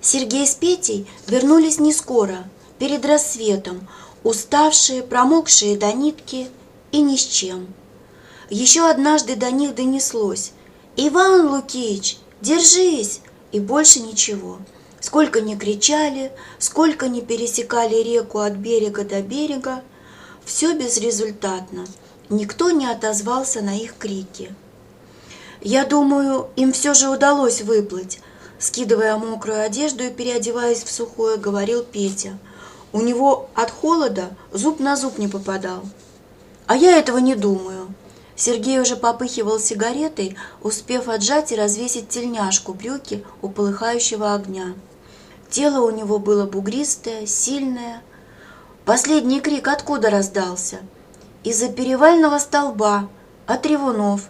Сергей с Петей вернулись не скоро, перед рассветом, уставшие, промокшие до нитки и ни с чем. Еще однажды до них донеслось: «Иван Лукич, держись!» И больше ничего. Сколько ни кричали, сколько ни пересекали реку от берега до берега, все безрезультатно. Никто не отозвался на их крики. «Я думаю, им все же удалось выплыть», — скидывая мокрую одежду и переодеваясь в сухое, говорил Петя. У него от холода зуб на зуб не попадал. «А я этого не думаю». Сергей уже попыхивал сигаретой, успев отжать и развесить тельняшку брюки у полыхающего огня. Тело у него было бугристое, сильное. Последний крик откуда раздался? Из-за перевального столба, от ревунов.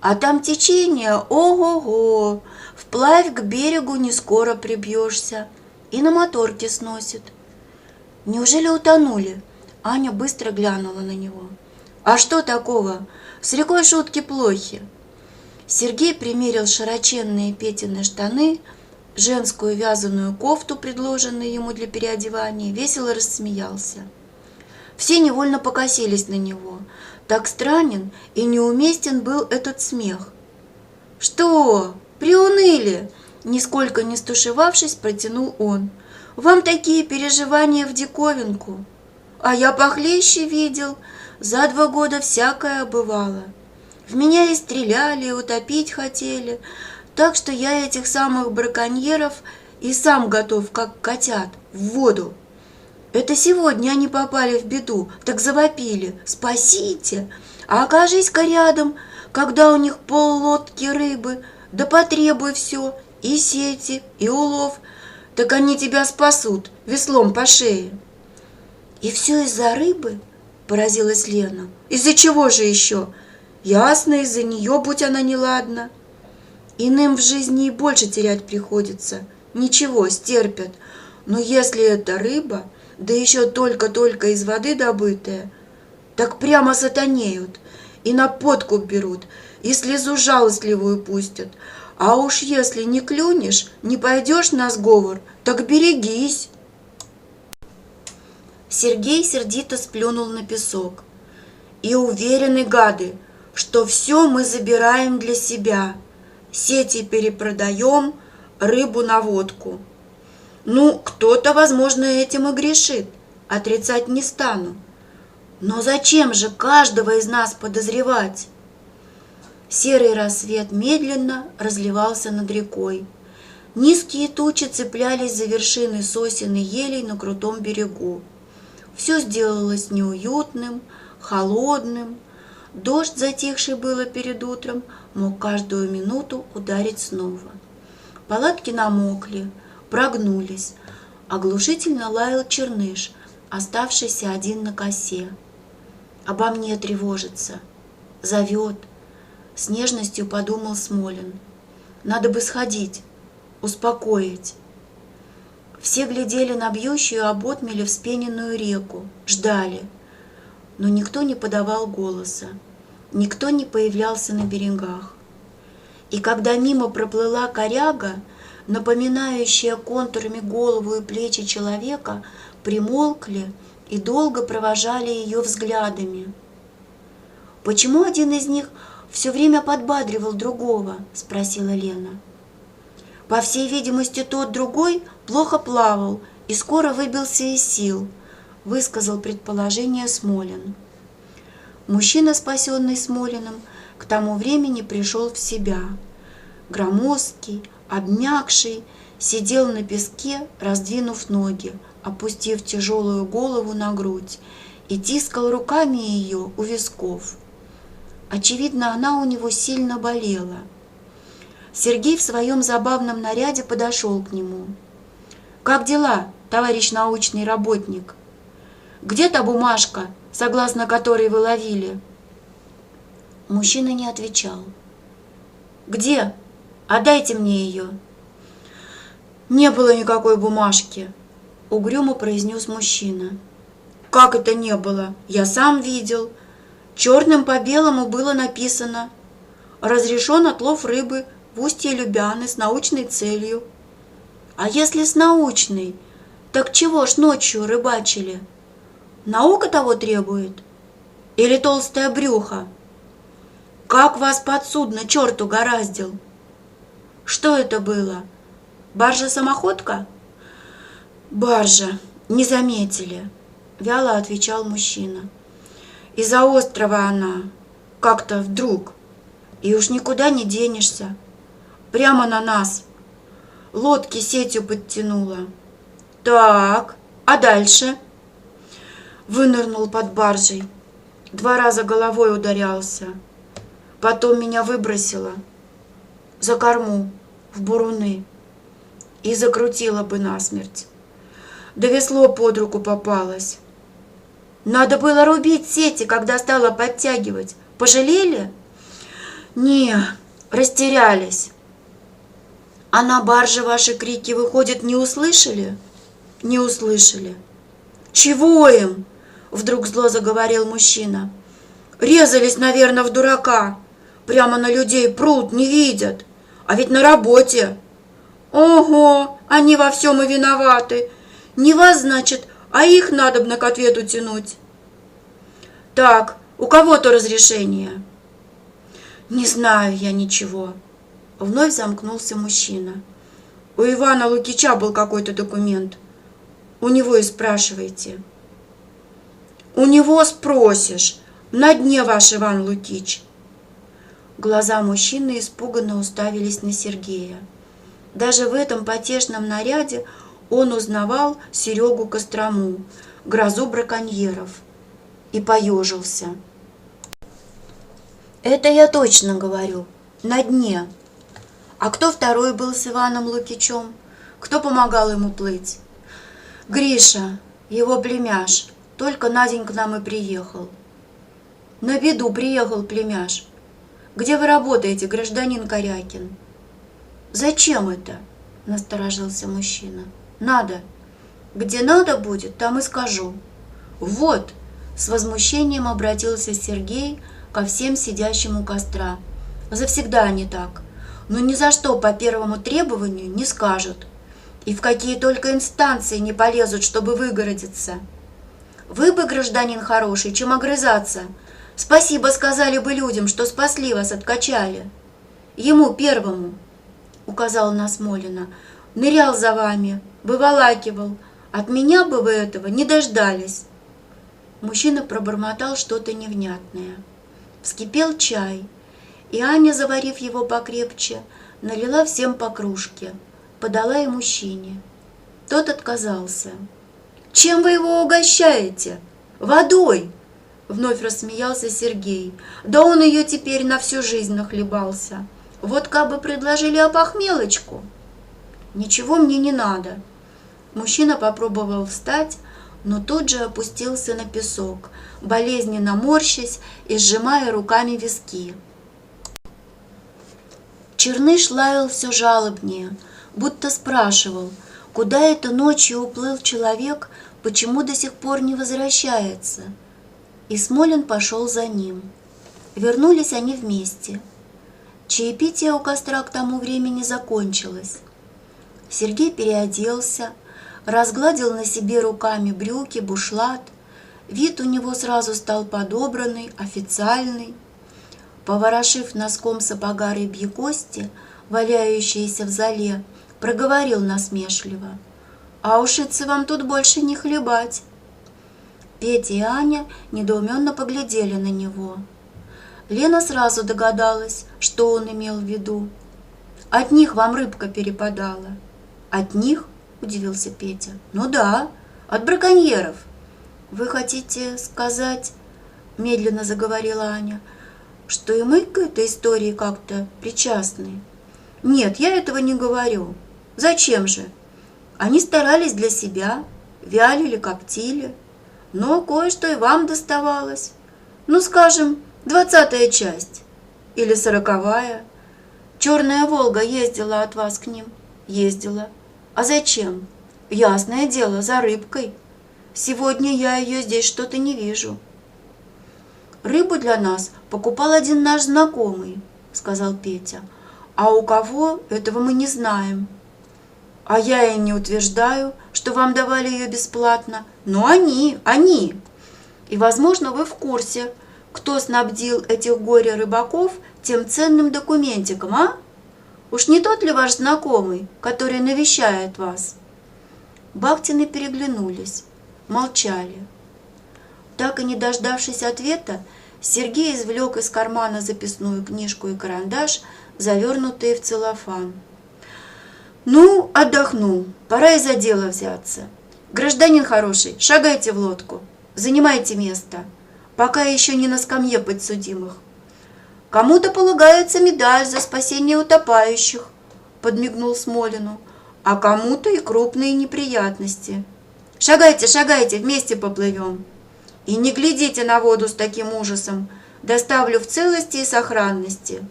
А там течение, ого-го, вплавь к берегу не скоро прибьешься, и на моторке сносит. Неужели утонули? Аня быстро глянула на него. А что такого? С рекой шутки плохи. Сергей примерил широченные Петины штаны, женскую вязаную кофту, предложенную ему для переодевания, весело рассмеялся. Все невольно покосились на него. Так странен и неуместен был этот смех. «Что, приуныли?» Нисколько не стушевавшись, протянул он. «Вам такие переживания в диковинку. А я похлеще видел. За 2 года всякое бывало. В меня и стреляли, и утопить хотели. Так что я этих самых браконьеров и сам готов, как котят, в воду. Это сегодня они попали в беду, так завопили: «Спасите!» А окажись-ка рядом, когда у них пол-лодки рыбы, да потребуй все, и сети, и улов, так они тебя спасут веслом по шее. «И все из-за рыбы?» – поразилась Лена. «Из-за чего же еще? Ясно, из-за нее, будь она неладна. Иным в жизни и больше терять приходится. Ничего, стерпят. Но если это рыба, да еще только-только из воды добытая, так прямо сатанеют, и на подкуп берут, и слезу жалостливую пустят. А уж если не клюнешь, не пойдешь на сговор, так берегись». Сергей сердито сплюнул на песок. «И уверены, гады, что все мы забираем для себя. Сети перепродаем, рыбу на водку. Ну, кто-то, возможно, этим и грешит, отрицать не стану. Но зачем же каждого из нас подозревать?» Серый рассвет медленно разливался над рекой. Низкие тучи цеплялись за вершины сосен и елей на крутом берегу. Все сделалось неуютным, холодным. Дождь, затихший было перед утром, мог каждую минуту ударить снова. Палатки намокли, прогнулись. Оглушительно лаял черныш, оставшийся один на косе. «Обо мне тревожится, зовет», — с нежностью подумал Смолин. «Надо бы сходить, успокоить». Все глядели на бьющую об отмеле вспененную реку, ждали. Но никто не подавал голоса, никто не появлялся на берегах. И когда мимо проплыла коряга, напоминающая контурами голову и плечи человека, примолкли и долго провожали ее взглядами. «Почему один из них все время подбадривал другого?» – спросила Лена. «По всей видимости, тот другой плохо плавал и скоро выбился из сил», – высказал предположение Смолин. Мужчина, спасенный Смолиным, к тому времени пришел в себя. Громоздкий, обмякший, сидел на песке, раздвинув ноги, опустив тяжелую голову на грудь, и тискал руками ее у висков. Очевидно, она у него сильно болела. Сергей в своем забавном наряде подошел к нему. «Как дела, товарищ научный работник? Где та бумажка, согласно которой вы ловили?» Мужчина не отвечал. «Где? Отдайте мне ее». «Не было никакой бумажки», — угрюмо произнес мужчина. «Как это не было? Я сам видел. Черным по белому было написано: разрешен отлов рыбы в устье Любяны с научной целью. А если с научной, так чего ж ночью рыбачили? Наука того требует? Или толстое брюхо? Как вас подсудно черт угораздил? Что это было? Баржа-самоходка? Баржа, не заметили, вяло отвечал мужчина. Из-за острова она, как-то вдруг, и уж никуда не денешься. Прямо на нас. Лодки сетью подтянула. Так, а дальше? Вынырнул под баржей. 2 раза головой ударялся. Потом меня выбросило за корму, в буруны. И закрутило бы насмерть. Да весло под руку попалось. Надо было рубить сети, когда стала подтягивать. Пожалели? Не, растерялись. А на барже ваши крики, выходит, не услышали? Не услышали. Чего им? Вдруг зло заговорил мужчина. Резались, наверное, в дурака. Прямо на людей прут, не видят. А ведь на работе. Ого, они во всем и виноваты. Не вас, значит, а их надобно к ответу тянуть. Так, у кого-то разрешение? Не знаю я ничего. Вновь замкнулся мужчина. У Ивана Лукича был какой-то документ. У него и спрашивайте. У него спросишь. На дне ваш Иван Лукич. Глаза мужчины испуганно уставились на Сергея. Даже в этом потешном наряде он узнавал Серегу Кострому, грозу браконьеров, и поежился. Это я точно говорю, на дне. А кто второй был с Иваном Лукичем? Кто помогал ему плыть? Гриша, его племяш, только на день к нам и приехал. На беду приехал племяш. Где вы работаете, гражданин Корякин? Зачем это? Насторожился мужчина. Надо. Где надо будет, там и скажу. Вот, с возмущением обратился Сергей ко всем сидящим у костра. Завсегда они так, но ни за что по первому требованию не скажут. И в какие только инстанции не полезут, чтобы выгородиться. Вы бы, гражданин хороший, чем огрызаться. Спасибо сказали бы людям, что спасли вас, откачали. Ему первому, указал на Смолина, нырял за вами, выволакивал. От меня бы вы этого не дождались. Мужчина пробормотал что-то невнятное. Вскипел чай, и Аня, заварив его покрепче, налила всем по кружке, подала и мужчине. Тот отказался. «Чем вы его угощаете? Водой!» Вновь рассмеялся Сергей. «Да он ее теперь на всю жизнь нахлебался. Вот как бы предложили опохмелочку». «Ничего мне не надо». Мужчина попробовал встать, но тут же опустился на песок, болезненно морщась и сжимая руками виски. Черныш лаял все жалобнее, будто спрашивал, куда это ночью уплыл человек, почему до сих пор не возвращается. И Смолин пошел за ним. Вернулись они вместе. Чаепитие у костра к тому времени закончилось. Сергей переоделся, разгладил на себе руками брюки, бушлат. Вид у него сразу стал подобранный, официальный. Поворошив носком сапога рыбьи кости, валяющиеся в зале, проговорил насмешливо: «А ушицы вам тут больше не хлебать». Петя и Аня недоуменно поглядели на него. Лена сразу догадалась, что он имел в виду. «От них вам рыбка перепадала». «От них?» – удивился Петя. «Ну да, от браконьеров». «Вы хотите сказать, – медленно заговорила Аня, – что и мы к этой истории как-то причастны?» «Нет, я этого не говорю. Зачем же? Они старались для себя, вялили, коптили, но кое-что и вам доставалось. Ну, скажем, 20-я часть или 40-я. Черная Волга ездила от вас к ним?» «Ездила. А зачем? Ясное дело, за рыбкой. Сегодня я ее здесь что-то не вижу». «Рыбу для нас покупал один наш знакомый», — сказал Петя. «А у кого, этого мы не знаем». А я и не утверждаю, что вам давали ее бесплатно, но они. И, возможно, вы в курсе, кто снабдил этих горе-рыбаков тем ценным документиком, а? Уж не тот ли ваш знакомый, который навещает вас?» Бахтины переглянулись, молчали. Так и не дождавшись ответа, Сергей извлек из кармана записную книжку и карандаш, завернутые в целлофан. «Ну, отдохнул, пора и за дело взяться. Гражданин хороший, шагайте в лодку, занимайте место, пока еще не на скамье подсудимых. Кому-то полагается медаль за спасение утопающих», — подмигнул Смолину, «а кому-то и крупные неприятности. Шагайте, шагайте, вместе поплывем. И не глядите на воду с таким ужасом, доставлю в целости и сохранности.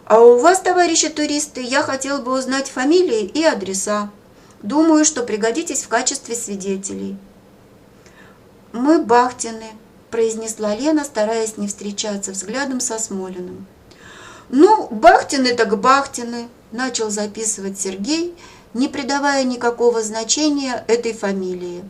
А у вас, товарищи туристы, я хотел бы узнать фамилии и адреса. Думаю, что пригодитесь в качестве свидетелей». «Мы Бахтины», — произнесла Лена, стараясь не встречаться взглядом со Смолиным. «Ну, Бахтины так Бахтины», — начал записывать Сергей, не придавая никакого значения этой фамилии.